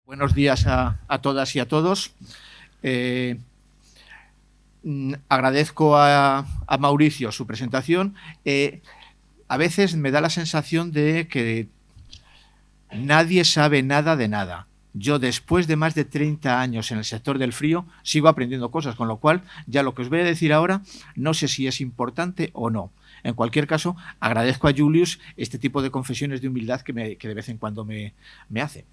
Buenos días a todas y a todos. Agradezco a Mauricio su presentación. A veces me da la sensación de que nadie sabe nada de nada. Yo, después de más de 30 años en el sector del frío, sigo aprendiendo cosas, con lo cual ya lo que os voy a decir ahora no sé si es importante o no. En cualquier caso, agradezco a Julius este tipo de confesiones de humildad que de vez en cuando me hace.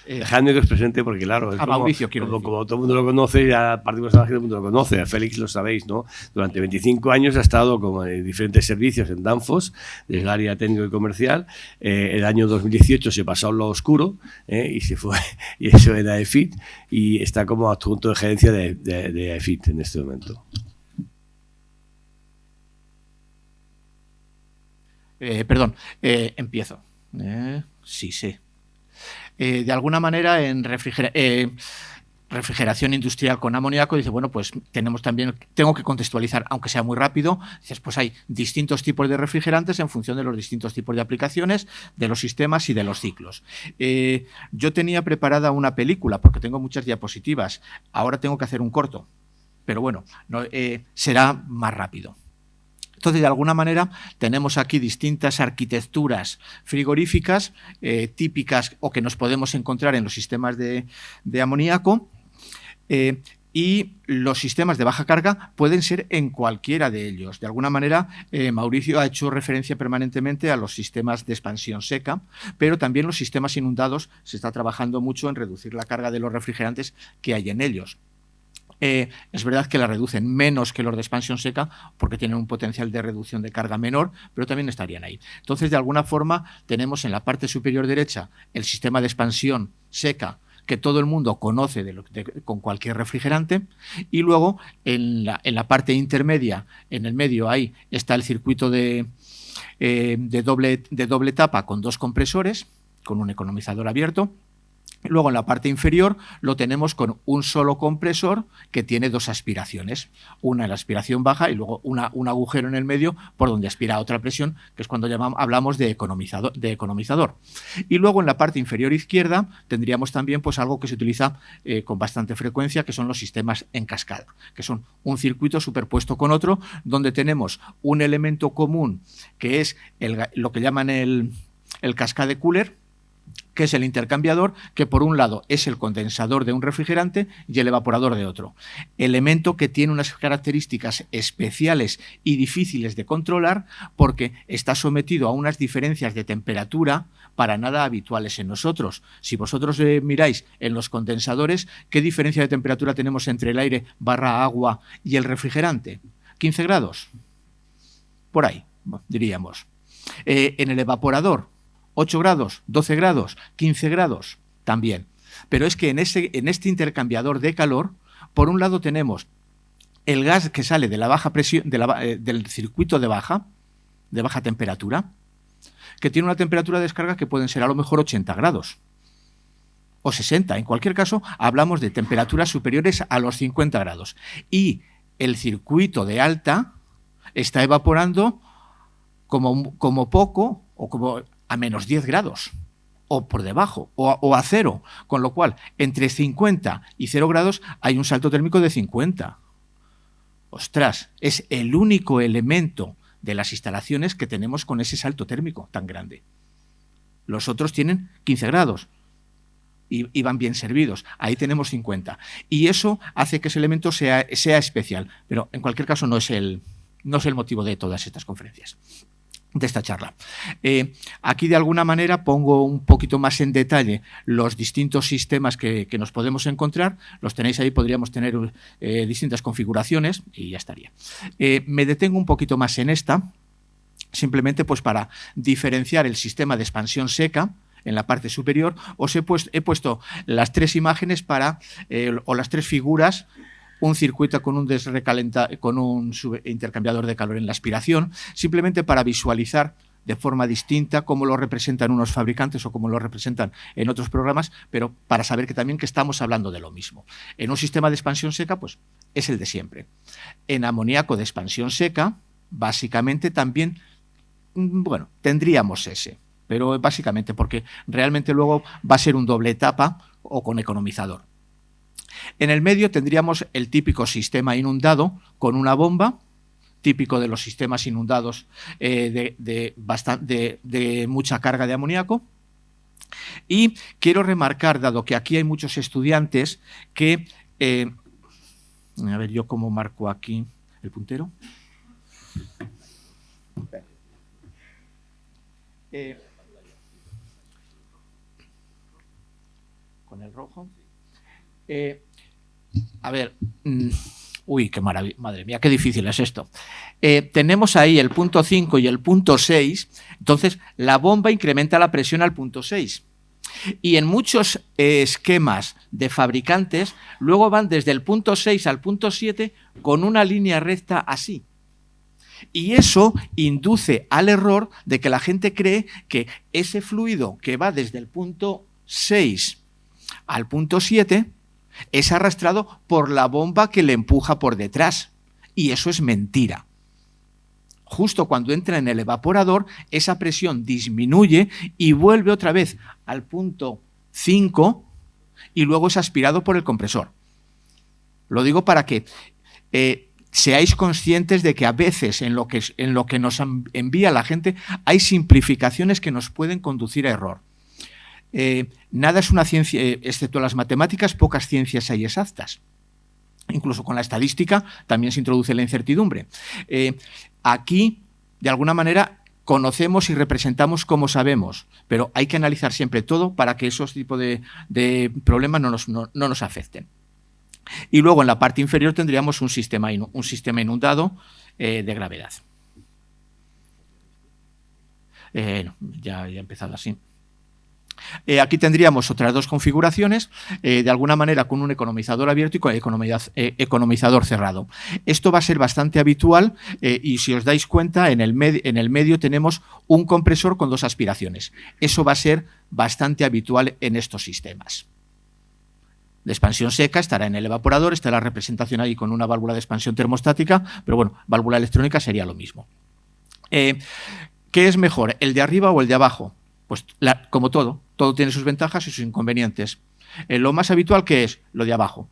Dejadme que os presente porque, claro, es Mauricio, como todo el mundo lo conoce, ya partimos de la que todo el mundo lo conoce. A Félix lo sabéis, ¿no? Durante 25 años ha estado como en diferentes servicios en Danfoss, desde el área técnico y comercial. El año 2018 se pasó a lo oscuro y se fue, y eso era AEFIT, y está como adjunto de gerencia de AEFIT en este momento. Empiezo. Sí, sé. De alguna manera, en refrigeración industrial con amoníaco, dice, bueno, pues tengo que contextualizar, aunque sea muy rápido. Dices, pues hay distintos tipos de refrigerantes en función de los distintos tipos de aplicaciones, de los sistemas y de los ciclos. Yo tenía preparada una película, porque tengo muchas diapositivas. Ahora tengo que hacer un corto, pero bueno, será más rápido. Entonces, de alguna manera, tenemos aquí distintas arquitecturas frigoríficas típicas o que nos podemos encontrar en los sistemas de amoníaco y los sistemas de baja carga pueden ser en cualquiera de ellos. De alguna manera, Mauricio ha hecho referencia permanentemente a los sistemas de expansión seca, pero también los sistemas inundados se está trabajando mucho en reducir la carga de los refrigerantes que hay en ellos. Es verdad que la reducen menos que los de expansión seca porque tienen un potencial de reducción de carga menor, pero también estarían ahí. Entonces, de alguna forma, tenemos en la parte superior derecha el sistema de expansión seca que todo el mundo conoce con cualquier refrigerante, y luego en la parte intermedia, en el medio, ahí está el circuito de doble tapa con dos compresores, con un economizador abierto. Luego, en la parte inferior, lo tenemos con un solo compresor que tiene dos aspiraciones. Una en la aspiración baja y luego un agujero en el medio por donde aspira a otra presión, que es cuando hablamos de economizador. Y luego, en la parte inferior izquierda, tendríamos también pues algo que se utiliza con bastante frecuencia, que son los sistemas en cascada, que son un circuito superpuesto con otro, donde tenemos un elemento común, que es lo que llaman el cascade cooler, que es el intercambiador, que por un lado es el condensador de un refrigerante y el evaporador de otro. Elemento que tiene unas características especiales y difíciles de controlar porque está sometido a unas diferencias de temperatura para nada habituales en nosotros. Si vosotros miráis en los condensadores, ¿qué diferencia de temperatura tenemos entre el aire / agua y el refrigerante? ¿15 grados? Por ahí, diríamos. En el evaporador, 8 grados, 12 grados, 15 grados, también. Pero es que en este intercambiador de calor, por un lado tenemos el gas que sale de la baja presión, del circuito de baja temperatura, que tiene una temperatura de descarga que pueden ser a lo mejor 80 grados o 60. En cualquier caso, hablamos de temperaturas superiores a los 50 grados. Y el circuito de alta está evaporando como poco o como a menos 10 grados, o por debajo, o a cero, con lo cual entre 50 y 0 grados hay un salto térmico de 50. Ostras, es el único elemento de las instalaciones que tenemos con ese salto térmico tan grande. Los otros tienen 15 grados y van bien servidos. Ahí tenemos 50. Y eso hace que ese elemento sea especial, pero en cualquier caso no es el motivo de todas estas conferencias, de esta charla. Aquí de alguna manera pongo un poquito más en detalle los distintos sistemas que nos podemos encontrar. Los tenéis ahí, podríamos tener distintas configuraciones y ya estaría. Me detengo un poquito más en esta, simplemente pues para diferenciar el sistema de expansión seca. En la parte superior he puesto las tres imágenes o las tres figuras. Un circuito con un intercambiador de calor en la aspiración, simplemente para visualizar de forma distinta cómo lo representan unos fabricantes o cómo lo representan en otros programas, pero para saber que estamos hablando de lo mismo. En un sistema de expansión seca, pues es el de siempre. En amoníaco de expansión seca, básicamente también, tendríamos ese, pero básicamente porque realmente luego va a ser un doble etapa o con economizador. En el medio tendríamos el típico sistema inundado con una bomba, típico de los sistemas inundados de mucha carga de amoníaco. Y quiero remarcar, dado que aquí hay muchos estudiantes, que... a ver, yo cómo marco aquí el puntero. Con el rojo. A ver, uy, qué maravilla, madre mía, qué difícil es esto. Tenemos ahí el punto 5 y el punto 6, entonces la bomba incrementa la presión al punto 6. Y en muchos esquemas de fabricantes, luego van desde el punto 6 al punto 7 con una línea recta así. Y eso induce al error de que la gente cree que ese fluido que va desde el punto 6 al punto 7 es arrastrado por la bomba que le empuja por detrás. Y eso es mentira. Justo cuando entra en el evaporador, esa presión disminuye y vuelve otra vez al punto 5 y luego es aspirado por el compresor. Lo digo para que seáis conscientes de que a veces en lo que nos envía la gente hay simplificaciones que nos pueden conducir a error. Nada es una ciencia, excepto las matemáticas, pocas ciencias hay exactas. Incluso con la estadística también se introduce la incertidumbre. Aquí, de alguna manera, conocemos y representamos como sabemos, pero hay que analizar siempre todo para que esos tipos de problemas no nos afecten. Y luego en la parte inferior tendríamos un sistema inundado de gravedad. Ya he empezado así. Aquí tendríamos otras dos configuraciones, de alguna manera con un economizador abierto y con economizador cerrado. Esto va a ser bastante habitual y si os dais cuenta, en el medio tenemos un compresor con dos aspiraciones. Eso va a ser bastante habitual en estos sistemas. De expansión seca estará en el evaporador, está la representación ahí con una válvula de expansión termostática, pero bueno, válvula electrónica sería lo mismo. ¿Qué es mejor, el de arriba o el de abajo? Pues como todo tiene sus ventajas y sus inconvenientes. Lo más habitual, ¿qué es? Lo de abajo.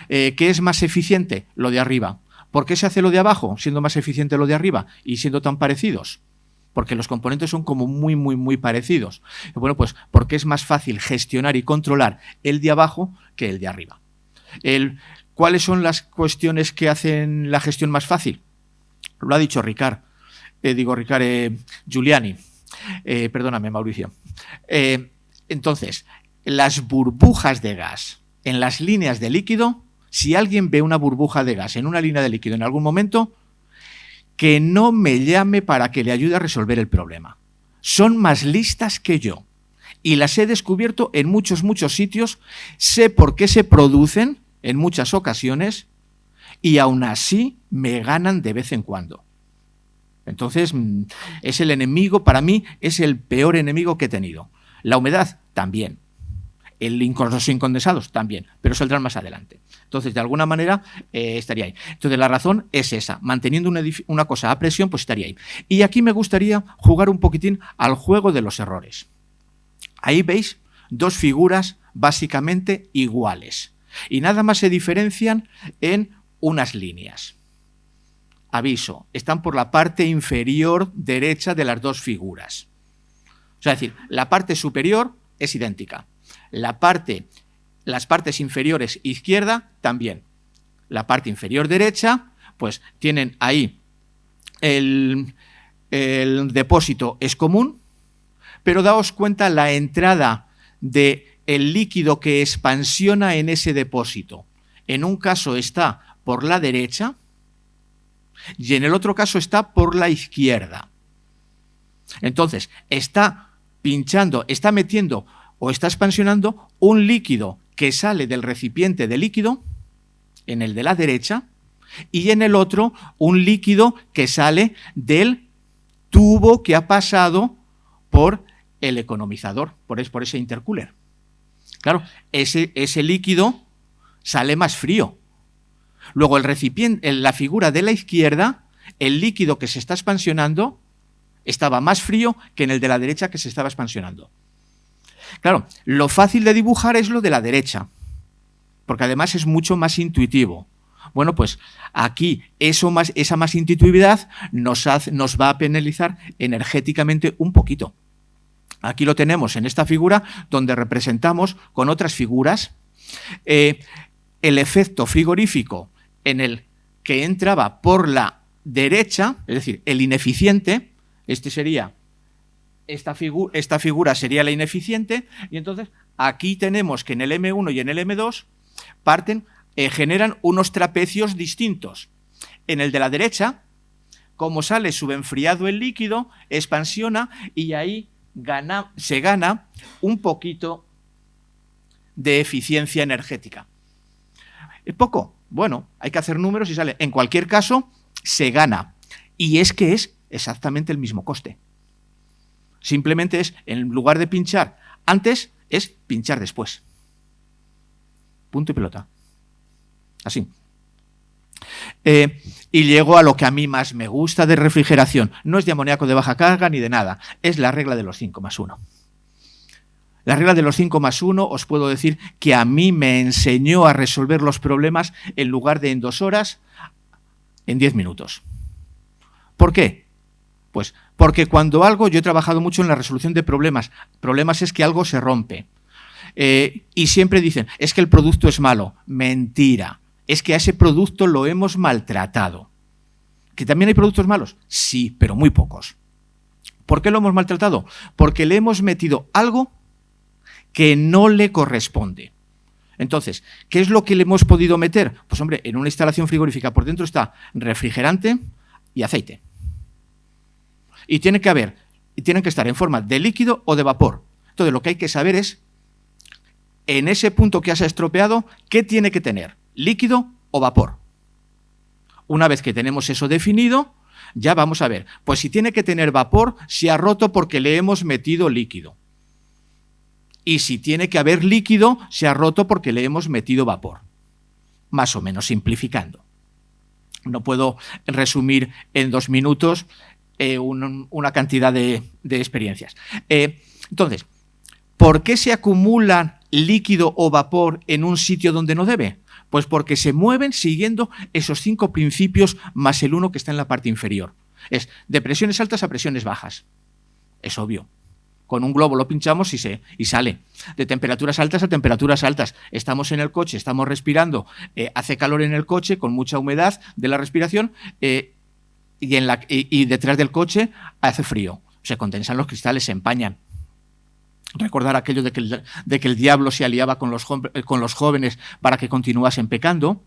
¿Qué es más eficiente? Lo de arriba. ¿Por qué se hace lo de abajo, siendo más eficiente lo de arriba y siendo tan parecidos? Porque los componentes son como muy parecidos. Bueno, pues porque es más fácil gestionar y controlar el de abajo que el de arriba. ¿Cuáles son las cuestiones que hacen la gestión más fácil? Lo ha dicho Giuliani. Perdóname, Mauricio. Entonces, las burbujas de gas en las líneas de líquido, si alguien ve una burbuja de gas en una línea de líquido en algún momento, que no me llame para que le ayude a resolver el problema. Son más listas que yo y las he descubierto en muchos sitios, sé por qué se producen en muchas ocasiones y aún así me ganan de vez en cuando. Entonces, es el enemigo, para mí, es el peor enemigo que he tenido. La humedad, también. Los incondensados, también, pero saldrán más adelante. Entonces, de alguna manera, estaría ahí. Entonces, la razón es esa. Manteniendo una cosa a presión, pues estaría ahí. Y aquí me gustaría jugar un poquitín al juego de los errores. Ahí veis dos figuras básicamente iguales. Y nada más se diferencian en unas líneas. Aviso, están por la parte inferior derecha de las dos figuras. O sea, es decir, la parte superior es idéntica. Las partes inferiores izquierda también. La parte inferior derecha, pues tienen ahí el depósito es común, pero daos cuenta la entrada del líquido que expansiona en ese depósito. En un caso está por la derecha, y en el otro caso está por la izquierda. Entonces, está pinchando, está metiendo o está expansionando un líquido que sale del recipiente de líquido, en el de la derecha, y en el otro un líquido que sale del tubo que ha pasado por el economizador, por ese intercooler. Claro, ese líquido sale más frío. Luego el recipiente, en la figura de la izquierda, el líquido que se está expansionando estaba más frío que en el de la derecha que se estaba expansionando. Claro, lo fácil de dibujar es lo de la derecha, porque además es mucho más intuitivo. Bueno, pues aquí esa más intuitividad nos va a penalizar energéticamente un poquito. Aquí lo tenemos en esta figura donde representamos con otras figuras el efecto frigorífico en el que entraba por la derecha, es decir, el ineficiente, esta figura sería la ineficiente, y entonces aquí tenemos que en el M1 y en el M2 generan unos trapecios distintos. En el de la derecha, como sale subenfriado el líquido, expansiona y ahí se gana un poquito de eficiencia energética. ¿Es poco? Bueno, hay que hacer números y sale. En cualquier caso, se gana. Y es que es exactamente el mismo coste. Simplemente es, en lugar de pinchar antes, es pinchar después. Punto y pelota. Así. Y llego a lo que a mí más me gusta de refrigeración. No es de amoníaco de baja carga ni de nada. Es la regla de los 5+1. La regla de los 5+1 os puedo decir que a mí me enseñó a resolver los problemas en lugar de en 2 horas, en 10 minutos. ¿Por qué? Pues porque cuando yo he trabajado mucho en la resolución de problemas. Problemas es que algo se rompe. Y siempre dicen, es que el producto es malo. Mentira. Es que a ese producto lo hemos maltratado. ¿Que también hay productos malos? Sí, pero muy pocos. ¿Por qué lo hemos maltratado? Porque le hemos metido algo que no le corresponde. Entonces, ¿qué es lo que le hemos podido meter? Pues hombre, en una instalación frigorífica por dentro está refrigerante y aceite. Y tienen que estar en forma de líquido o de vapor. Entonces, lo que hay que saber es, en ese punto que has estropeado, ¿qué tiene que tener? ¿Líquido o vapor? Una vez que tenemos eso definido, ya vamos a ver. Pues si tiene que tener vapor, se ha roto porque le hemos metido líquido. Y si tiene que haber líquido, se ha roto porque le hemos metido vapor. Más o menos simplificando. No puedo resumir en 2 minutos una cantidad de experiencias. Entonces, ¿por qué se acumula líquido o vapor en un sitio donde no debe? Pues porque se mueven siguiendo esos 5 principios más el 1 que está en la parte inferior. Es de presiones altas a presiones bajas. Es obvio. Con un globo lo pinchamos y sale. De temperaturas altas a temperaturas altas. Estamos en el coche, estamos respirando, hace calor en el coche con mucha humedad de la respiración y detrás del coche hace frío. Se condensan los cristales, se empañan. Recordar aquello de que el diablo se aliaba con los jóvenes para que continuasen pecando,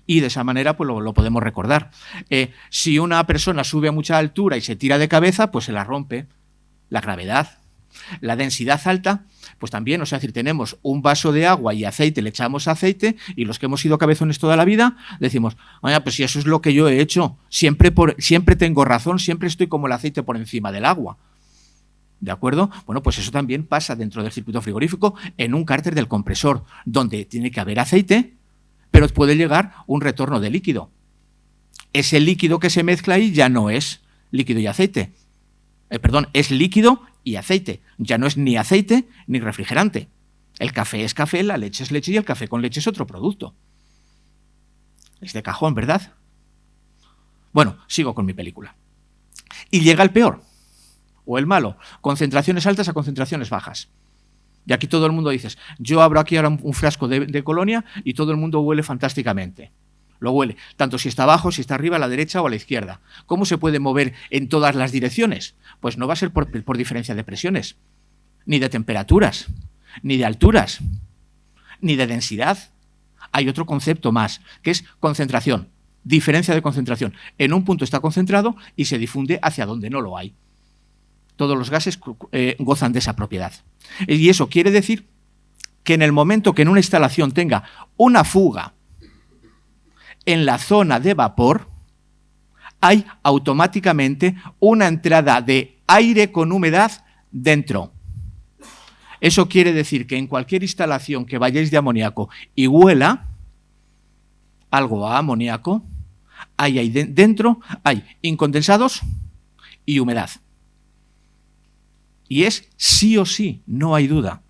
y de esa manera pues lo podemos recordar. Si una persona sube a mucha altura y se tira de cabeza, pues se la rompe. La gravedad. La densidad alta, pues también, es decir, tenemos un vaso de agua y aceite, le echamos aceite, y los que hemos sido cabezones toda la vida decimos, oye, pues si eso es lo que yo he hecho, siempre tengo razón, siempre estoy como el aceite por encima del agua. ¿De acuerdo? Bueno, pues eso también pasa dentro del circuito frigorífico en un cárter del compresor, donde tiene que haber aceite, pero puede llegar un retorno de líquido. Ese líquido que se mezcla ahí ya no es líquido y aceite. Es líquido y aceite. Ya no es ni aceite ni refrigerante. El café es café, la leche es leche y el café con leche es otro producto. Es de cajón, ¿verdad? Bueno, sigo con mi película. Y llega el peor. O el malo, concentraciones altas a concentraciones bajas. Y aquí todo el mundo dice, yo abro aquí ahora un frasco de colonia y todo el mundo huele fantásticamente. Lo huele, tanto si está abajo, si está arriba, a la derecha o a la izquierda. ¿Cómo se puede mover en todas las direcciones? Pues no va a ser por diferencia de presiones, ni de temperaturas, ni de alturas, ni de densidad. Hay otro concepto más, que es concentración, diferencia de concentración. En un punto está concentrado y se difunde hacia donde no lo hay. Todos los gases gozan de esa propiedad. Y eso quiere decir que en el momento que en una instalación tenga una fuga en la zona de vapor, hay automáticamente una entrada de aire con humedad dentro. Eso quiere decir que en cualquier instalación que vayáis de amoníaco y huela algo a amoníaco, dentro hay incondensados y humedad. Y es sí o sí, no hay duda.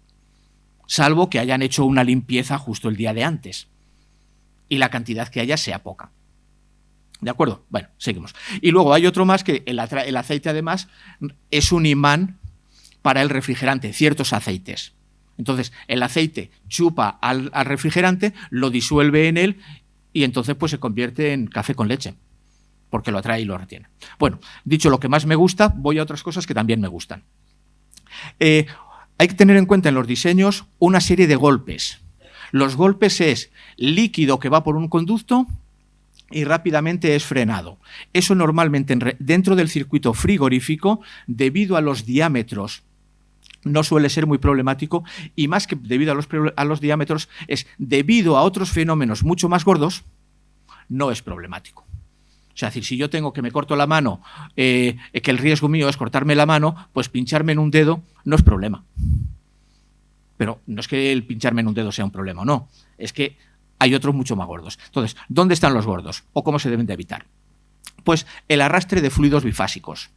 salvo que hayan hecho una limpieza justo el día de antes y la cantidad que haya sea poca. ¿De acuerdo? Bueno, seguimos. Y luego hay otro más que el aceite además es un imán para el refrigerante, ciertos aceites. Entonces, el aceite chupa al refrigerante, lo disuelve en él y entonces pues se convierte en café con leche, porque lo atrae y lo retiene. Bueno, dicho lo que más me gusta, voy a otras cosas que también me gustan. Hay que tener en cuenta en los diseños una serie de golpes. Los golpes es líquido que va por un conducto y rápidamente es frenado. Eso normalmente dentro del circuito frigorífico, debido a los diámetros, no suele ser muy problemático, y más que debido a los diámetros, es debido a otros fenómenos mucho más gordos, no es problemático. O sea, es decir, si yo tengo que me corto la mano, que el riesgo mío es cortarme la mano, pues pincharme en un dedo no es problema. Pero no es que el pincharme en un dedo sea un problema, no. Es que hay otros mucho más gordos. Entonces, ¿dónde están los gordos? ¿O cómo se deben de evitar? Pues el arrastre de fluidos bifásicos.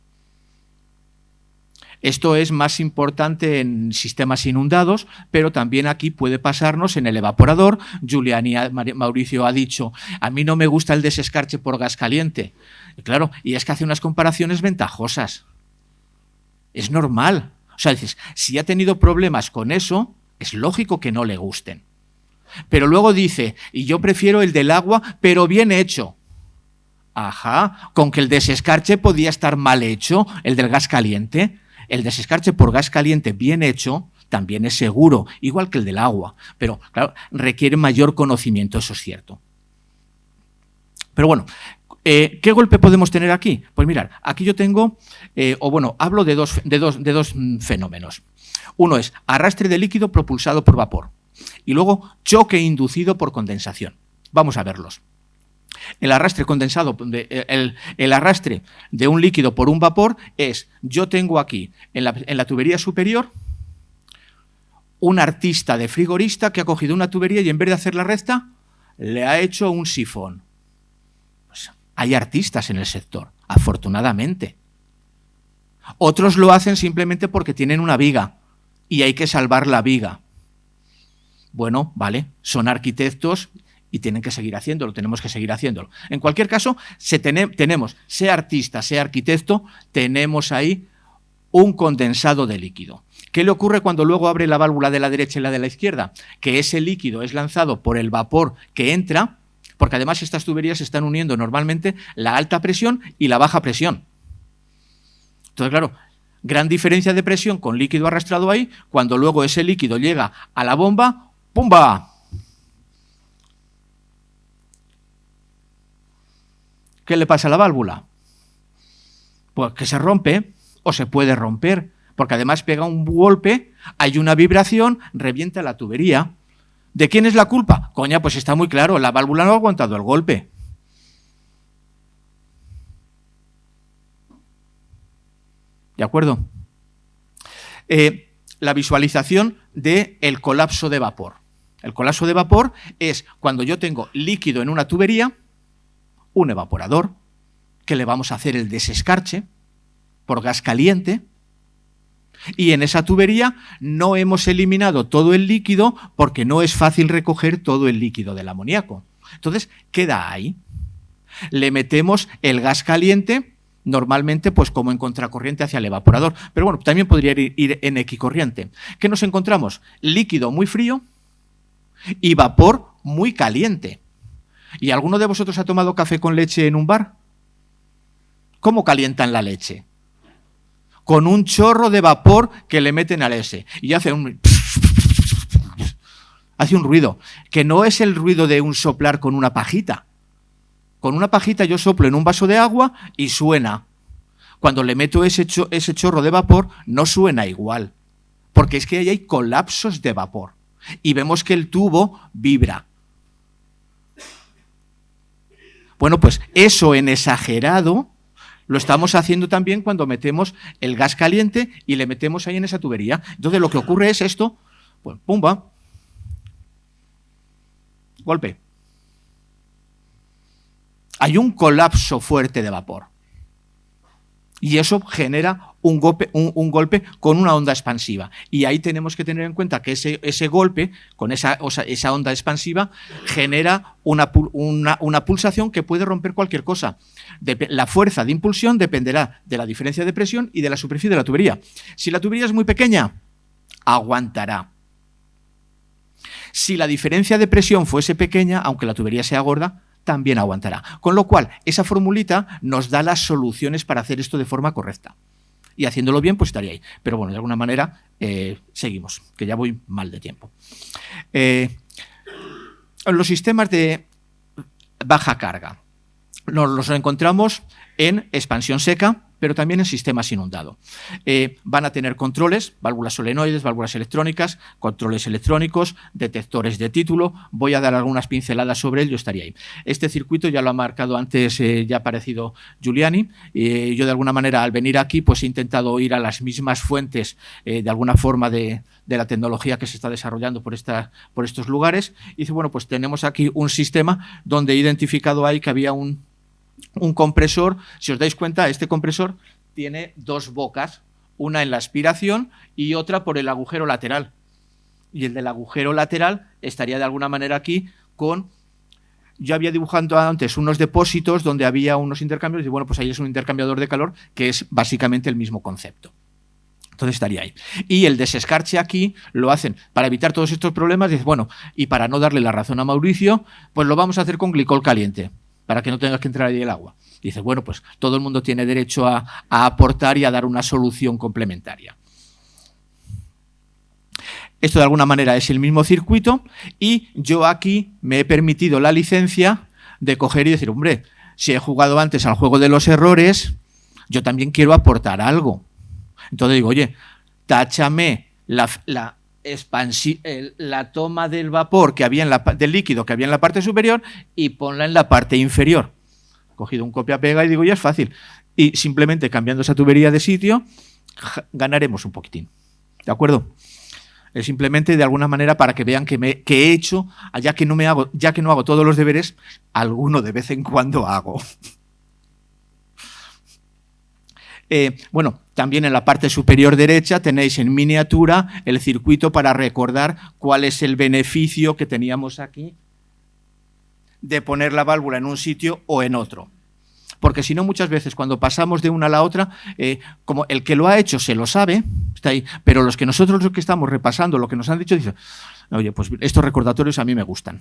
Esto es más importante en sistemas inundados, pero también aquí puede pasarnos en el evaporador. Julián y Mauricio ha dicho, a mí no me gusta el desescarche por gas caliente. Y claro, y es que hace unas comparaciones ventajosas. Es normal. O sea, dices, si ha tenido problemas con eso, es lógico que no le gusten. Pero luego dice, y yo prefiero el del agua, pero bien hecho. Ajá, con que el desescarche podía estar mal hecho, el del gas caliente. El desescarche por gas caliente bien hecho también es seguro, igual que el del agua. Pero, claro, requiere mayor conocimiento, eso es cierto. Pero bueno, ¿qué golpe podemos tener aquí? Pues mirad, aquí yo tengo, hablo de dos fenómenos. Uno es arrastre de líquido propulsado por vapor. Y luego, choque inducido por condensación. Vamos a verlos. El arrastre condensado, el arrastre de un líquido por un vapor es, yo tengo aquí, en la tubería superior, un artista de frigorista que ha cogido una tubería y en vez de hacer la recta, le ha hecho un sifón. Pues hay artistas en el sector, afortunadamente. Otros lo hacen simplemente porque tienen una viga y hay que salvar la viga. Bueno, vale, son arquitectos y tienen que seguir haciéndolo, tenemos que seguir haciéndolo. En cualquier caso, tenemos, sea artista, sea arquitecto, tenemos ahí un condensado de líquido. ¿Qué le ocurre cuando luego abre la válvula de la derecha y la de la izquierda? Que ese líquido es lanzado por el vapor que entra, porque además estas tuberías están uniendo normalmente la alta presión y la baja presión. Entonces, claro, gran diferencia de presión con líquido arrastrado ahí, cuando luego ese líquido llega a la bomba, ¡pumba! ¿Qué le pasa a la válvula? Pues que se rompe o se puede romper, porque además pega un golpe, hay una vibración, revienta la tubería. ¿De quién es la culpa? Coña, pues está muy claro, la válvula no ha aguantado el golpe. ¿De acuerdo? La visualización del colapso de vapor. El colapso de vapor es cuando yo tengo líquido en una tubería, un evaporador, que le vamos a hacer el desescarche por gas caliente, y en esa tubería no hemos eliminado todo el líquido porque no es fácil recoger todo el líquido del amoníaco. Entonces, queda ahí. Le metemos el gas caliente, normalmente pues como en contracorriente hacia el evaporador, pero bueno, también podría ir en equicorriente. ¿Qué nos encontramos? Líquido muy frío y vapor muy caliente. ¿Y alguno de vosotros ha tomado café con leche en un bar? ¿Cómo calientan la leche? Con un chorro de vapor que le meten al ese y hace un ruido, que no es el ruido de un soplar con una pajita. Con una pajita yo soplo en un vaso de agua y suena. Cuando le meto ese chorro de vapor no suena igual, porque es que ahí hay colapsos de vapor y vemos que el tubo vibra. Bueno, pues eso en exagerado lo estamos haciendo también cuando metemos el gas caliente y le metemos ahí en esa tubería. Entonces lo que ocurre es esto, pues pumba, golpe. Hay un colapso fuerte de vapor. Y eso genera un golpe con una onda expansiva. Y ahí tenemos que tener en cuenta que ese golpe, con esa onda expansiva, genera una pulsación que puede romper cualquier cosa. La fuerza de impulsión dependerá de la diferencia de presión y de la superficie de la tubería. Si la tubería es muy pequeña, aguantará. Si la diferencia de presión fuese pequeña, aunque la tubería sea gorda, también aguantará. Con lo cual, esa formulita nos da las soluciones para hacer esto de forma correcta. Y haciéndolo bien, pues estaría ahí. Pero bueno, de alguna manera, seguimos, que ya voy mal de tiempo. Los sistemas de baja carga nos los encontramos en expansión seca, pero también en sistemas inundados. Van a tener controles, válvulas solenoides, válvulas electrónicas, controles electrónicos, detectores de título. Voy a dar algunas pinceladas sobre ello, estaría ahí. Este circuito ya lo ha marcado antes, ya ha aparecido Giuliani. Yo, de alguna manera, al venir aquí, pues he intentado ir a las mismas fuentes, de alguna forma, de la tecnología que se está desarrollando por estos lugares. Y dice, bueno, pues tenemos aquí un sistema donde he identificado ahí que había un compresor. Si os dais cuenta, este compresor tiene dos bocas, una en la aspiración y otra por el agujero lateral. Y el del agujero lateral estaría de alguna manera aquí con... Yo había dibujado antes unos depósitos donde había unos intercambios y bueno, pues ahí es un intercambiador de calor que es básicamente el mismo concepto. Entonces estaría ahí. Y el desescarche aquí lo hacen para evitar todos estos problemas. Dices, bueno, y para no darle la razón a Mauricio, pues lo vamos a hacer con glicol caliente, para que no tengas que entrar ahí el agua. Y dices, bueno, pues todo el mundo tiene derecho a aportar y a dar una solución complementaria. Esto de alguna manera es el mismo circuito y yo aquí me he permitido la licencia de coger y decir, hombre, si he jugado antes al juego de los errores, yo también quiero aportar algo. Entonces digo, oye, táchame la toma del vapor que había del líquido que había en la parte superior y ponla en la parte inferior. He cogido un copia-pega y digo, ya es fácil. Y simplemente cambiando esa tubería de sitio, ganaremos un poquitín. ¿De acuerdo? Es simplemente de alguna manera para que vean que he hecho, ya que no hago todos los deberes, alguno de vez en cuando hago. Bueno, también en la parte superior derecha tenéis en miniatura el circuito para recordar cuál es el beneficio que teníamos aquí de poner la válvula en un sitio o en otro. Porque si no, muchas veces cuando pasamos de una a la otra, como el que lo ha hecho se lo sabe, está ahí, pero los que estamos repasando lo que nos han dicho, dicen, oye, pues estos recordatorios a mí me gustan.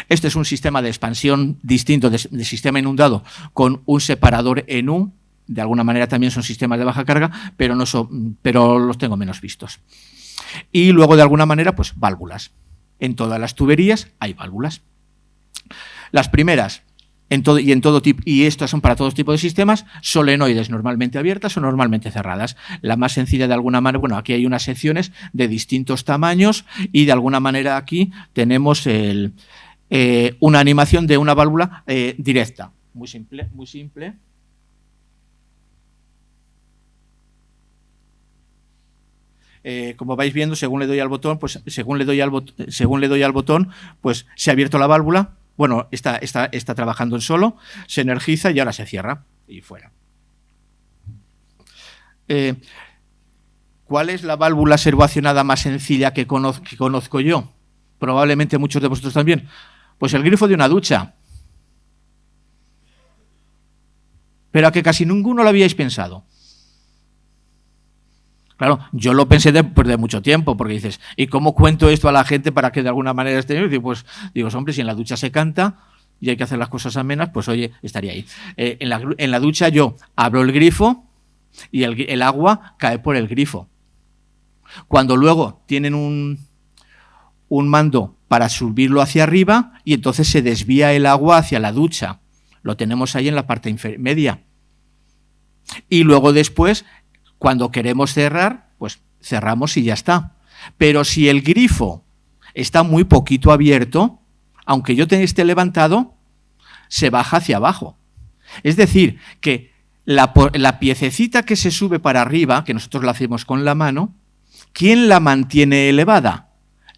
Este es un sistema de expansión distinto de sistema inundado con un separador en U. De alguna manera también son sistemas de baja carga, pero los tengo menos vistos. Y luego, de alguna manera, pues válvulas. En todas las tuberías hay válvulas. Las primeras, y estas son para todo tipo de sistemas, solenoides normalmente abiertas o normalmente cerradas. La más sencilla, de alguna manera, bueno, aquí hay unas secciones de distintos tamaños y de alguna manera aquí tenemos una animación de una válvula directa. Muy simple, muy simple. Como vais viendo, según le doy al botón, pues pues se ha abierto la válvula. Bueno, está trabajando en solo, se energiza y ahora se cierra y fuera. ¿Cuál es la válvula servoaccionada más sencilla que conozco yo? Probablemente muchos de vosotros también. Pues el grifo de una ducha. Pero a que casi ninguno lo habíais pensado. Claro, yo lo pensé después de mucho tiempo, porque dices, ¿y cómo cuento esto a la gente para que de alguna manera esté? Y digo, pues, hombre, si en la ducha se canta y hay que hacer las cosas amenas, pues oye, estaría ahí. En la ducha yo abro el grifo y el agua cae por el grifo. Cuando luego tienen un mando para subirlo hacia arriba y entonces se desvía el agua hacia la ducha. Lo tenemos ahí en la parte media. Y luego después, cuando queremos cerrar, pues cerramos y ya está. Pero si el grifo está muy poquito abierto, aunque yo esté levantado, se baja hacia abajo. Es decir, que la piececita que se sube para arriba, que nosotros la hacemos con la mano, ¿quién la mantiene elevada?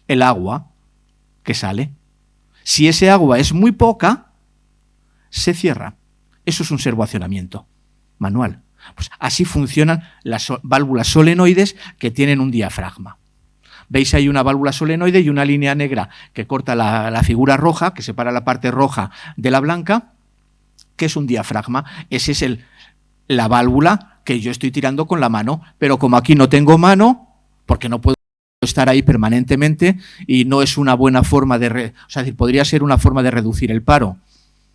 El agua que sale. Si ese agua es muy poca, se cierra. Eso es un servoaccionamiento manual. Pues así funcionan las válvulas solenoides que tienen un diafragma. Veis ahí una válvula solenoide y una línea negra que corta la figura roja, que separa la parte roja de la blanca, que es un diafragma. Esa es la válvula que yo estoy tirando con la mano, pero como aquí no tengo mano, porque no puedo estar ahí permanentemente y no es una buena forma de... o sea, podría ser una forma de reducir el paro.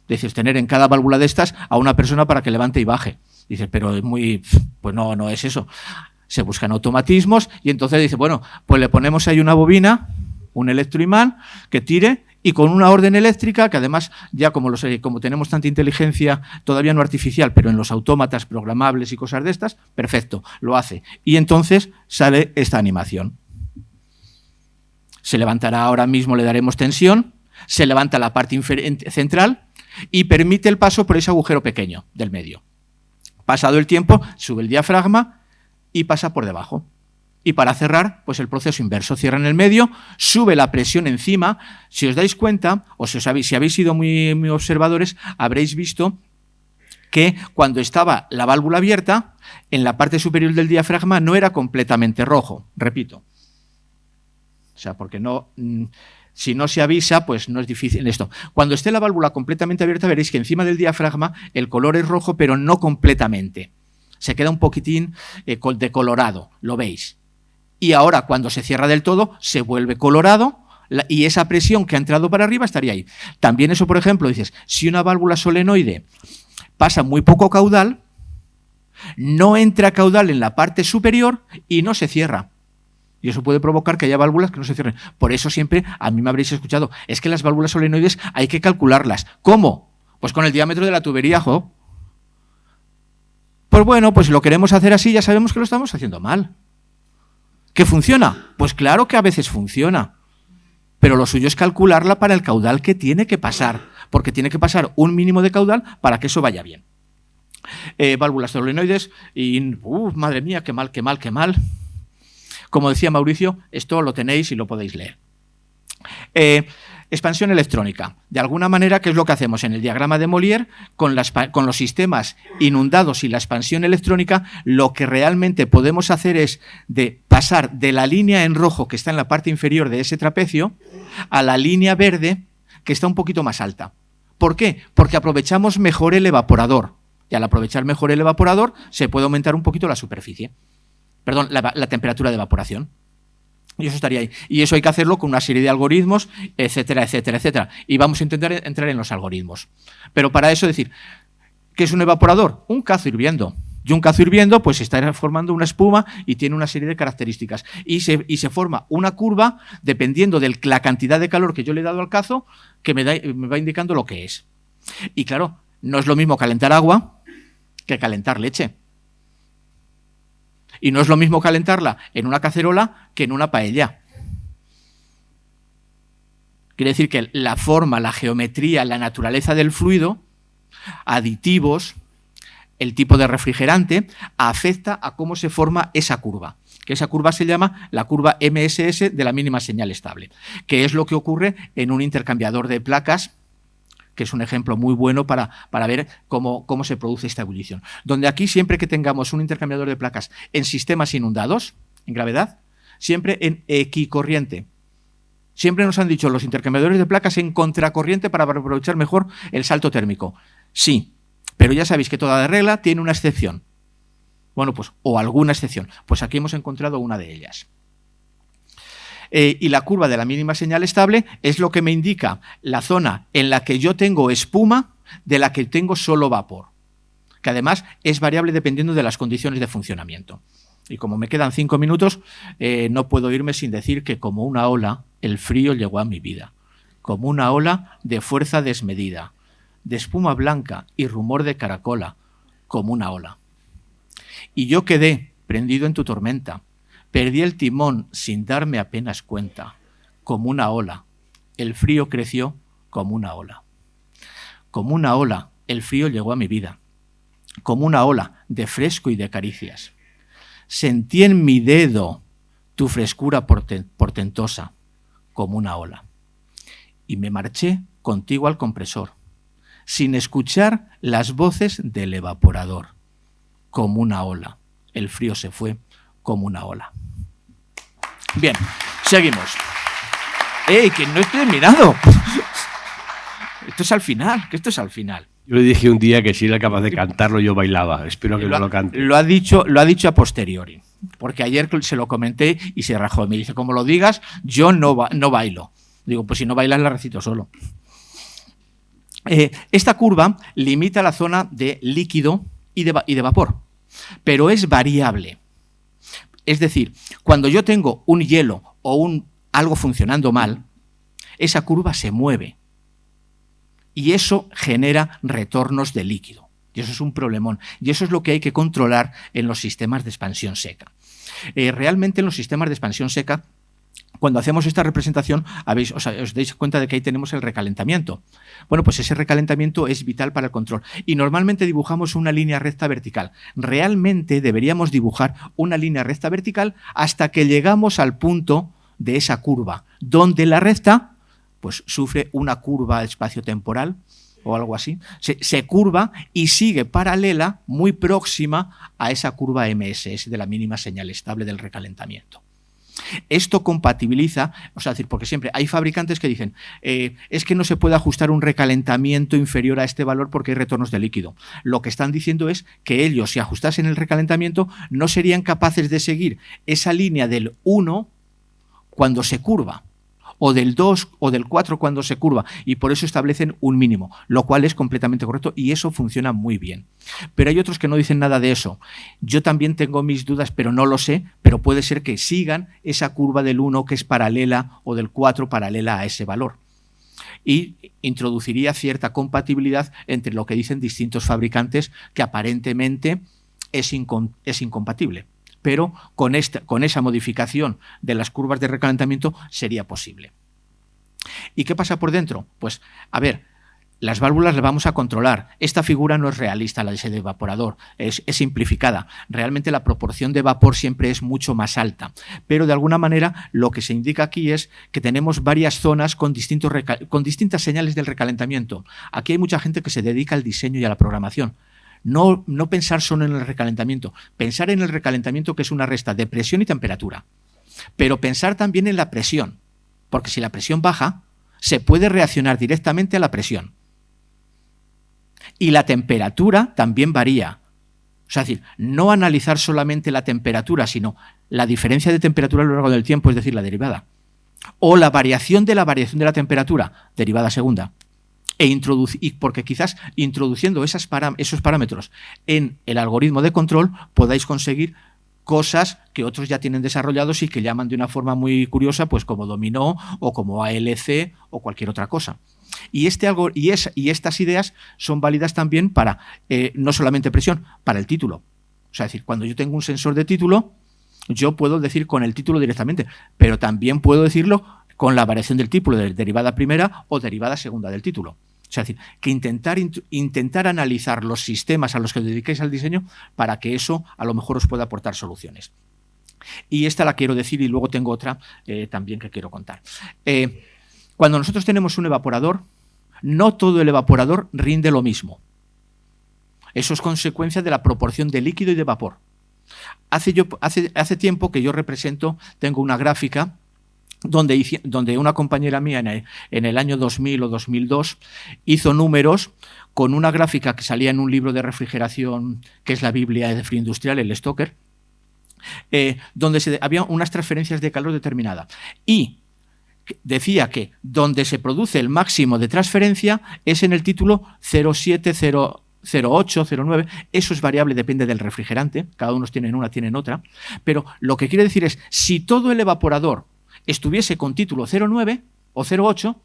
Dices, tener en cada válvula de estas a una persona para que levante y baje. Dices, pero es muy... Pues no es eso. Se buscan automatismos y entonces dice, bueno, pues le ponemos ahí una bobina, un electroimán que tire y con una orden eléctrica, que además ya como tenemos tanta inteligencia, todavía no artificial, pero en los autómatas programables y cosas de estas, perfecto, lo hace. Y entonces sale esta animación. Se levantará ahora mismo, le daremos tensión, se levanta la parte central y permite el paso por ese agujero pequeño del medio. Pasado el tiempo, sube el diafragma y pasa por debajo. Y para cerrar, pues el proceso inverso. Cierra en el medio, sube la presión encima. Si os dais cuenta, o si habéis sido muy observadores, habréis visto que cuando estaba la válvula abierta, en la parte superior del diafragma no era completamente rojo. Repito. O sea, porque no... Si no se avisa, pues no es difícil esto. Cuando esté la válvula completamente abierta, veréis que encima del diafragma el color es rojo, pero no completamente. Se queda un poquitín decolorado, lo veis. Y ahora, cuando se cierra del todo, se vuelve colorado y esa presión que ha entrado para arriba estaría ahí. También eso, por ejemplo, dices, si una válvula solenoide pasa muy poco caudal, no entra caudal en la parte superior y no se cierra. Y eso puede provocar que haya válvulas que no se cierren. Por eso siempre, a mí me habréis escuchado, es que las válvulas solenoides hay que calcularlas. ¿Cómo? Pues con el diámetro de la tubería, ¿jo? Pues bueno, pues si lo queremos hacer así, ya sabemos que lo estamos haciendo mal. ¿Que funciona? Pues claro que a veces funciona. Pero lo suyo es calcularla para el caudal que tiene que pasar. Porque tiene que pasar un mínimo de caudal para que eso vaya bien. Válvulas solenoides y... madre mía, qué mal, qué mal, qué mal. Como decía Mauricio, esto lo tenéis y lo podéis leer. Expansión electrónica. De alguna manera, ¿qué es lo que hacemos en el diagrama de Molière? Con los sistemas inundados y la expansión electrónica, lo que realmente podemos hacer es pasar de la línea en rojo que está en la parte inferior de ese trapecio a la línea verde que está un poquito más alta. ¿Por qué? Porque aprovechamos mejor el evaporador. Y al aprovechar mejor el evaporador, se puede aumentar un poquito la superficie. Perdón, la temperatura de evaporación. Y eso estaría ahí. Y eso hay que hacerlo con una serie de algoritmos, etcétera, etcétera, etcétera. Y vamos a intentar entrar en los algoritmos. Pero para eso decir, ¿qué es un evaporador? Un cazo hirviendo. Y un cazo hirviendo pues está formando una espuma y tiene una serie de características. Y se forma una curva dependiendo de la cantidad de calor que yo le he dado al cazo que me va indicando lo que es. Y claro, no es lo mismo calentar agua que calentar leche. Y no es lo mismo calentarla en una cacerola que en una paella. Quiere decir que la forma, la geometría, la naturaleza del fluido, aditivos, el tipo de refrigerante, afecta a cómo se forma esa curva. Que esa curva se llama la curva MSS de la mínima señal estable, que es lo que ocurre en un intercambiador de placas, que es un ejemplo muy bueno para ver cómo se produce esta ebullición. Donde aquí, siempre que tengamos un intercambiador de placas en sistemas inundados, en gravedad, siempre en equicorriente. Siempre nos han dicho los intercambiadores de placas en contracorriente para aprovechar mejor el salto térmico. Sí, pero ya sabéis que toda regla tiene una excepción. Bueno, pues, o alguna excepción. Pues aquí hemos encontrado una de ellas. Y la curva de la mínima señal estable es lo que me indica la zona en la que yo tengo espuma de la que tengo solo vapor, que además es variable dependiendo de las condiciones de funcionamiento. Y como me quedan 5 minutos, no puedo irme sin decir que como una ola, el frío llegó a mi vida, como una ola de fuerza desmedida, de espuma blanca y rumor de caracola, como una ola. Y yo quedé prendido en tu tormenta. Perdí el timón sin darme apenas cuenta, como una ola. El frío creció como una ola. Como una ola, el frío llegó a mi vida. Como una ola de fresco y de caricias. Sentí en mi dedo tu frescura portentosa, como una ola. Y me marché contigo al compresor, sin escuchar las voces del evaporador, como una ola. El frío se fue como una ola. Bien, seguimos. ¡Ey, que no he terminado! Esto es al final, que esto es al final. Yo le dije un día que si era capaz de cantarlo, yo bailaba. Espero que no lo cante. Lo ha dicho a posteriori. Porque ayer se lo comenté y se rajó. Me dice, como lo digas, yo no bailo. Digo, pues si no bailas, la recito solo. Esta curva limita la zona de líquido y de vapor, pero es variable. Es decir, cuando yo tengo un hielo o algo funcionando mal, esa curva se mueve y eso genera retornos de líquido. Y eso es un problemón. Y eso es lo que hay que controlar en los sistemas de expansión seca. Realmente en los sistemas de expansión seca, cuando hacemos esta representación, os dais cuenta de que ahí tenemos el recalentamiento. Bueno, pues ese recalentamiento es vital para el control. Y normalmente dibujamos una línea recta vertical. Realmente deberíamos dibujar una línea recta vertical hasta que llegamos al punto de esa curva, donde la recta pues, sufre una curva espacio-temporal o algo así, se curva y sigue paralela, muy próxima a esa curva MSS de la mínima señal estable del recalentamiento. Esto compatibiliza, porque siempre hay fabricantes que dicen es que no se puede ajustar un recalentamiento inferior a este valor porque hay retornos de líquido. Lo que están diciendo es que ellos, si ajustasen el recalentamiento, no serían capaces de seguir esa línea del 1 cuando se curva, o del 2 o del 4 cuando se curva, y por eso establecen un mínimo, lo cual es completamente correcto y eso funciona muy bien. Pero hay otros que no dicen nada de eso. Yo también tengo mis dudas, pero no lo sé, pero puede ser que sigan esa curva del 1 que es paralela o del 4 paralela a ese valor. Y introduciría cierta compatibilidad entre lo que dicen distintos fabricantes que aparentemente es incompatible. Pero con esa modificación de las curvas de recalentamiento sería posible. ¿Y qué pasa por dentro? Pues, a ver, las válvulas las vamos a controlar. Esta figura no es realista, la de ese evaporador, es simplificada. Realmente la proporción de vapor siempre es mucho más alta. Pero de alguna manera lo que se indica aquí es que tenemos varias zonas con distintas señales del recalentamiento. Aquí hay mucha gente que se dedica al diseño y a la programación. No pensar solo en el recalentamiento, pensar en el recalentamiento, que es una resta de presión y temperatura, pero pensar también en la presión, porque si la presión baja, se puede reaccionar directamente a la presión. Y la temperatura también varía. O sea, es decir, no analizar solamente la temperatura, sino la diferencia de temperatura a lo largo del tiempo, es decir, la derivada. O la variación de la temperatura, derivada segunda. Porque quizás introduciendo esos parámetros en el algoritmo de control podáis conseguir cosas que otros ya tienen desarrollados y que llaman de una forma muy curiosa, pues como dominó o como ALC o cualquier otra cosa. Y estas ideas son válidas también para no solamente presión, para el título. O sea, es decir, cuando yo tengo un sensor de título, yo puedo decir con el título directamente, pero también puedo decirlo con la variación del título de derivada primera o derivada segunda del título. O sea, es decir, que intentar analizar los sistemas a los que os dediquéis al diseño para que eso a lo mejor os pueda aportar soluciones. Y esta la quiero decir y luego tengo otra también que quiero contar. Cuando nosotros tenemos un evaporador, no todo el evaporador rinde lo mismo. Eso es consecuencia de la proporción de líquido y de vapor. Hace tiempo que yo tengo una gráfica donde una compañera mía en el año 2000 o 2002 hizo números con una gráfica que salía en un libro de refrigeración que es la Biblia de frío industrial, el Stoker, donde había unas transferencias de calor determinada. Y decía que donde se produce el máximo de transferencia es en el título 07, 08, 09, eso es variable, depende del refrigerante, cada uno tienen una, tienen otra, pero lo que quiere decir es, si todo el evaporador estuviese con título 09 o 08,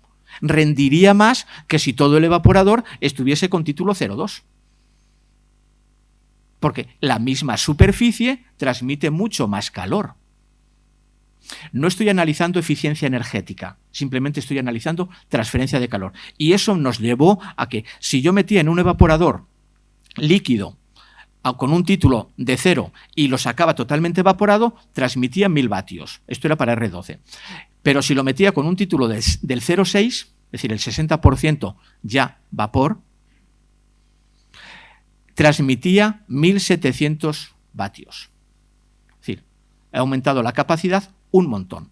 rendiría más que si todo el evaporador estuviese con título 02. Porque la misma superficie transmite mucho más calor. No estoy analizando eficiencia energética, simplemente estoy analizando transferencia de calor. Y eso nos llevó a que si yo metía en un evaporador líquido con un título de 0 y lo sacaba totalmente evaporado, transmitía 1000 vatios. Esto era para R12. Pero si lo metía con un título del 0,6, es decir, el 60% ya vapor, transmitía 1.700 vatios. Es decir, ha aumentado la capacidad un montón.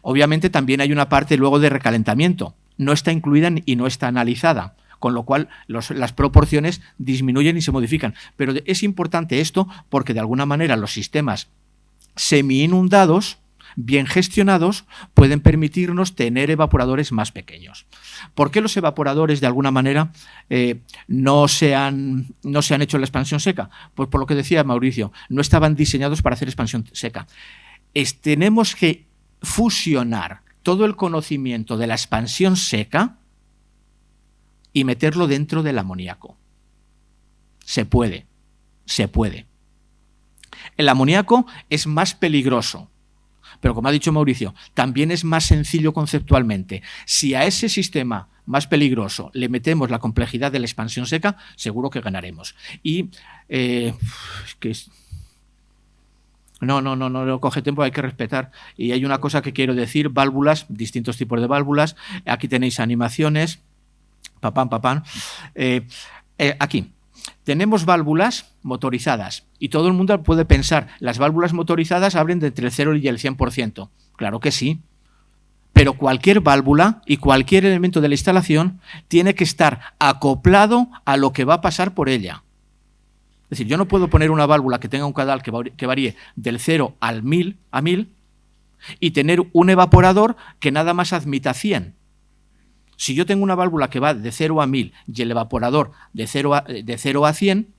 Obviamente también hay una parte luego de recalentamiento. No está incluida y no está analizada, con lo cual las proporciones disminuyen y se modifican. Pero es importante esto porque de alguna manera los sistemas semi-inundados, bien gestionados, pueden permitirnos tener evaporadores más pequeños. ¿Por qué los evaporadores de alguna manera no se han hecho en la expansión seca? Pues por lo que decía Mauricio, no estaban diseñados para hacer expansión seca. Tenemos que fusionar todo el conocimiento de la expansión seca y meterlo dentro del amoníaco. Se puede. El amoníaco es más peligroso, pero como ha dicho Mauricio, también es más sencillo conceptualmente. Si a ese sistema más peligroso le metemos la complejidad de la expansión seca, seguro que ganaremos. Y no coge tiempo, hay que respetar. Y hay una cosa que quiero decir, válvulas, distintos tipos de válvulas. Aquí tenéis animaciones. Aquí tenemos válvulas motorizadas y todo el mundo puede pensar, las válvulas motorizadas abren de entre el 0 y el 100%. Claro que sí, pero cualquier válvula y cualquier elemento de la instalación tiene que estar acoplado a lo que va a pasar por ella. Es decir, yo no puedo poner una válvula que tenga un caudal que varíe del 0 al 1000 y tener un evaporador que nada más admita 100. Si yo tengo una válvula que va de 0 a 1000 y el evaporador de 0 a 100,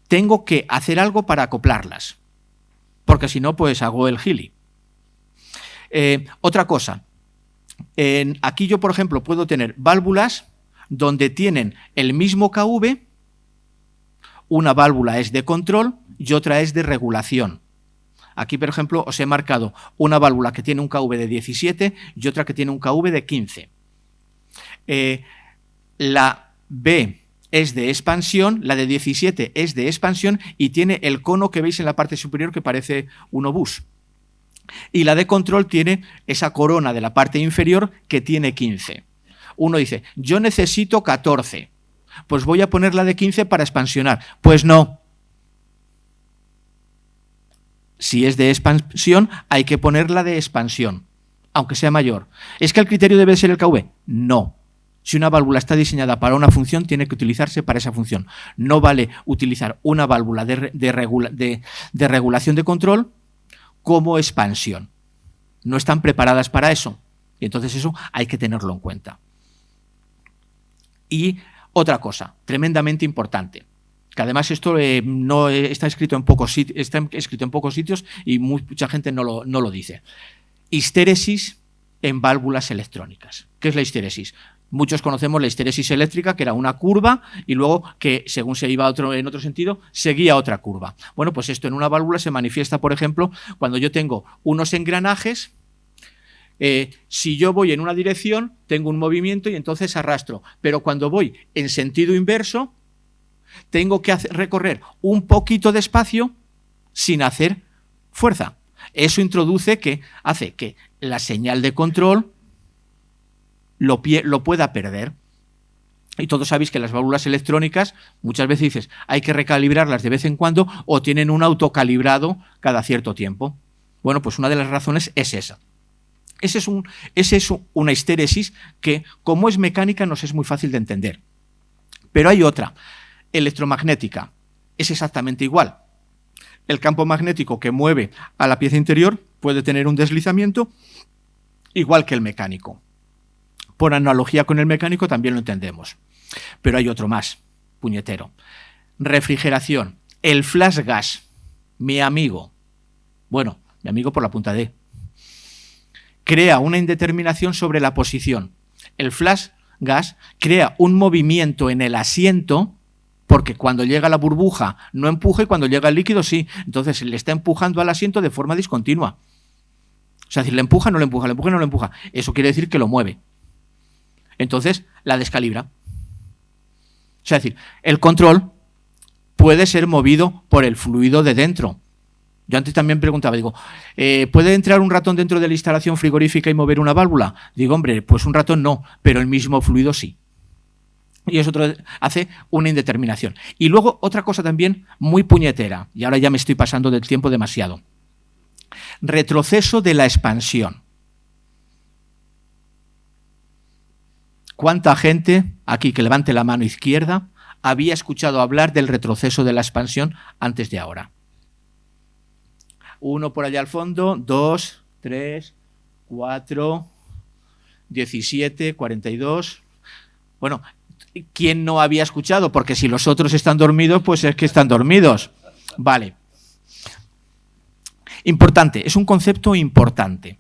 tengo que hacer algo para acoplarlas, porque si no, pues hago el gili. Otra cosa, aquí yo, por ejemplo, puedo tener válvulas donde tienen el mismo KV, una válvula es de control y otra es de regulación. Aquí, por ejemplo, os he marcado una válvula que tiene un KV de 17 y otra que tiene un KV de 15. La B es de expansión, la de 17 es de expansión y tiene el cono que veis en la parte superior que parece un obús. Y la de control tiene esa corona de la parte inferior que tiene 15. Uno dice, yo necesito 14, pues voy a poner la de 15 para expansionar. Pues no. Si es de expansión, hay que poner la de expansión, aunque sea mayor. ¿Es que el criterio debe ser el KV? No. Si una válvula está diseñada para una función, tiene que utilizarse para esa función. No vale utilizar una válvula de regulación de control como expansión. No están preparadas para eso. Y entonces eso hay que tenerlo en cuenta. Y otra cosa, tremendamente importante, que además esto no está escrito en pocos sitios y mucha gente no lo dice. Histéresis en válvulas electrónicas. ¿Qué es la histéresis? Muchos conocemos la histéresis eléctrica, que era una curva y luego que, según se iba en otro sentido, seguía otra curva. Bueno, pues esto en una válvula se manifiesta, por ejemplo, cuando yo tengo unos engranajes. Si yo voy en una dirección, tengo un movimiento y entonces arrastro. Pero cuando voy en sentido inverso, tengo que recorrer un poquito de espacio sin hacer fuerza. Eso hace que la señal de control lo pueda perder. Y todos sabéis que las válvulas electrónicas, muchas veces dices, hay que recalibrarlas de vez en cuando o tienen un autocalibrado cada cierto tiempo. Bueno, pues una de las razones es esa. Esa es una histéresis que, como es mecánica, nos es muy fácil de entender. Pero hay otra, electromagnética. Es exactamente igual. El campo magnético que mueve a la pieza interior puede tener un deslizamiento igual que el mecánico. Por analogía con el mecánico también lo entendemos. Pero hay otro más, puñetero. Refrigeración. El flash gas. Mi amigo. Bueno, mi amigo por la punta D. Crea una indeterminación sobre la posición. El flash gas crea un movimiento en el asiento porque cuando llega la burbuja no empuja y cuando llega el líquido sí. Entonces le está empujando al asiento de forma discontinua. O sea, si le empuja, no le empuja, le empuja, no le empuja. Eso quiere decir que lo mueve. Entonces la descalibra. O sea, es decir, el control puede ser movido por el fluido de dentro. Yo antes también preguntaba, digo, ¿puede entrar un ratón dentro de la instalación frigorífica y mover una válvula? Digo, hombre, pues un ratón no, pero el mismo fluido sí. y es otro hace una indeterminación. Y luego otra cosa también muy puñetera, y ahora ya me estoy pasando del tiempo demasiado. Retroceso de la expansión. ¿Cuánta gente, aquí que levante la mano izquierda, había escuchado hablar del retroceso de la expansión antes de ahora? 1 por allá al fondo, 2, 3, 4, 17, 42. Bueno, ¿quién no había escuchado? Porque si los otros están dormidos, pues es que están dormidos. Vale. Importante, es un concepto importante.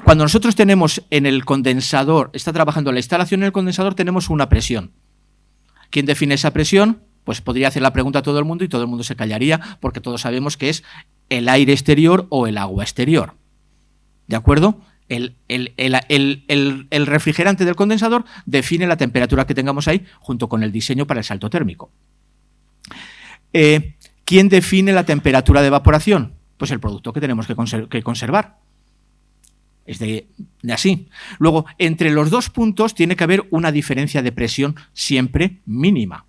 Cuando nosotros tenemos en el condensador, está trabajando la instalación en el condensador, tenemos una presión. ¿Quién define esa presión? Pues podría hacer la pregunta a todo el mundo y todo el mundo se callaría porque todos sabemos que es el aire exterior o el agua exterior. ¿De acuerdo? El refrigerante del condensador define la temperatura que tengamos ahí junto con el diseño para el salto térmico. ¿Quién define la temperatura de evaporación? Pues el producto que tenemos que conservar. Es de así. Luego, entre los dos puntos tiene que haber una diferencia de presión siempre mínima.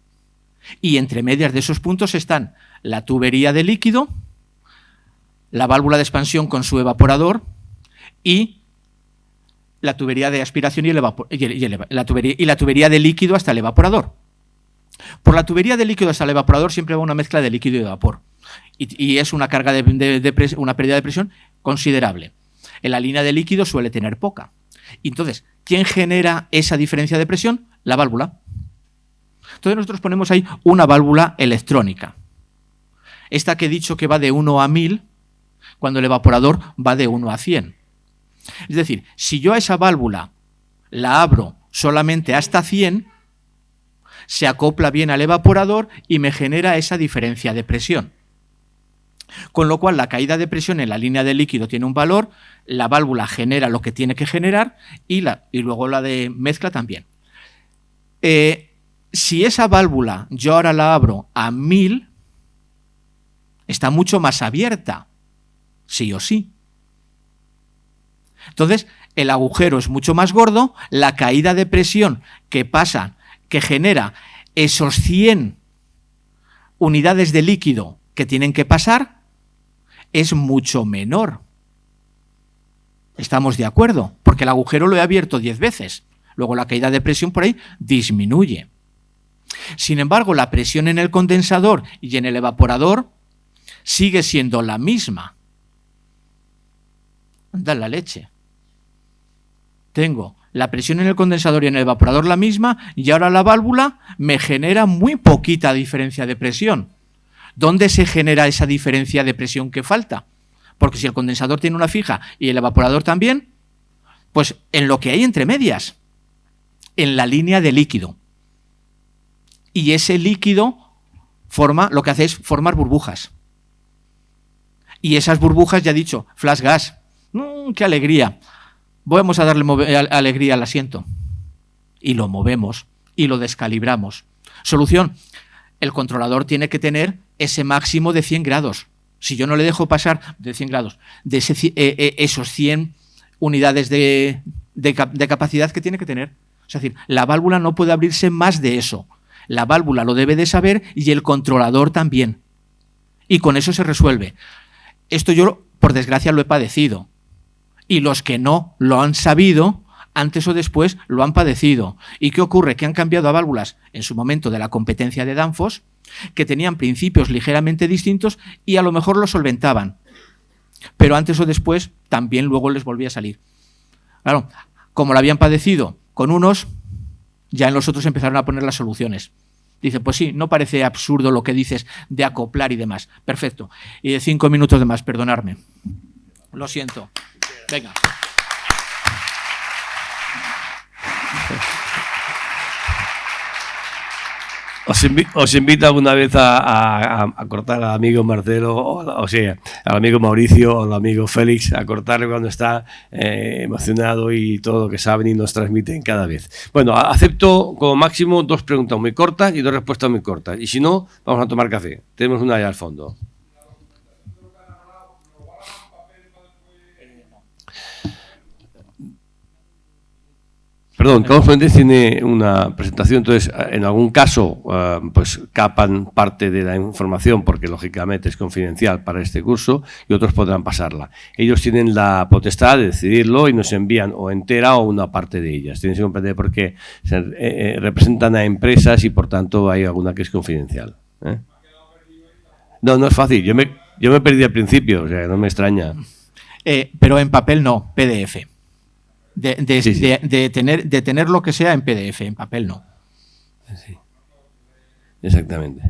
Y entre medias de esos puntos están la tubería de líquido, la válvula de expansión con su evaporador y la tubería de aspiración y la tubería de líquido hasta el evaporador. Por la tubería de líquido hasta el evaporador siempre va una mezcla de líquido y de vapor. Y es una carga una pérdida de presión considerable. En la línea de líquido suele tener poca. Y entonces, ¿quién genera esa diferencia de presión? La válvula. Entonces nosotros ponemos ahí una válvula electrónica. Esta que he dicho que va de 1 a 1000, cuando el evaporador va de 1 a 100. Es decir, si yo a esa válvula la abro solamente hasta 100, se acopla bien al evaporador y me genera esa diferencia de presión. Con lo cual, la caída de presión en la línea de líquido tiene un valor, la válvula genera lo que tiene que generar y luego la de mezcla también. Si esa válvula yo ahora la abro a 1000, está mucho más abierta, sí o sí. Entonces, el agujero es mucho más gordo, la caída de presión que genera esos 100 unidades de líquido que tienen que pasar es mucho menor. ¿Estamos de acuerdo? Porque el agujero lo he abierto 10 veces. Luego la caída de presión por ahí disminuye. Sin embargo, la presión en el condensador y en el evaporador sigue siendo la misma. Anda la leche. Tengo la presión en el condensador y en el evaporador la misma y ahora la válvula me genera muy poquita diferencia de presión. ¿Dónde se genera esa diferencia de presión que falta? Porque si el condensador tiene una fija y el evaporador también, pues en lo que hay entre medias, en la línea de líquido. Y ese líquido lo que hace es formar burbujas. Y esas burbujas, ya he dicho, flash gas. ¡Qué alegría! Vamos a darle alegría al asiento. Y lo movemos y lo descalibramos. Solución. El controlador tiene que tener ese máximo de 100 grados. Si yo no le dejo pasar de 100 grados, de esos 100 unidades de capacidad que tiene que tener. Es decir, la válvula no puede abrirse más de eso. La válvula lo debe de saber y el controlador también. Y con eso se resuelve. Esto yo, por desgracia, lo he padecido. Y los que no lo han sabido, antes o después lo han padecido. ¿Y qué ocurre? Que han cambiado a válvulas en su momento de la competencia de Danfoss, que tenían principios ligeramente distintos y a lo mejor lo solventaban. Pero antes o después también luego les volvía a salir. Claro, como lo habían padecido con unos, ya en los otros empezaron a poner las soluciones. Dice, pues sí, no parece absurdo lo que dices de acoplar y demás. Perfecto. Y de 5 minutos de más, perdonadme. Lo siento. Venga. Os invito alguna vez a cortar al amigo Marcelo, o sea, al amigo Mauricio o al amigo Félix, a cortarle cuando está emocionado y todo lo que saben y nos transmiten cada vez. Bueno, acepto como máximo 2 preguntas muy cortas y 2 respuestas muy cortas. Y si no, vamos a tomar café. Tenemos una allá al fondo. Perdón, cada ponente tiene una presentación, entonces en algún caso pues capan parte de la información porque lógicamente es confidencial para este curso y otros podrán pasarla. Ellos tienen la potestad de decidirlo y nos envían o entera o una parte de ellas. Tienes que comprender porque representan a empresas y por tanto hay alguna que es confidencial. No, no es fácil. Yo me perdí al principio, o sea, no me extraña. Pero en papel no, PDF. Sí. De tener lo que sea en PDF, en papel no. Sí, exactamente.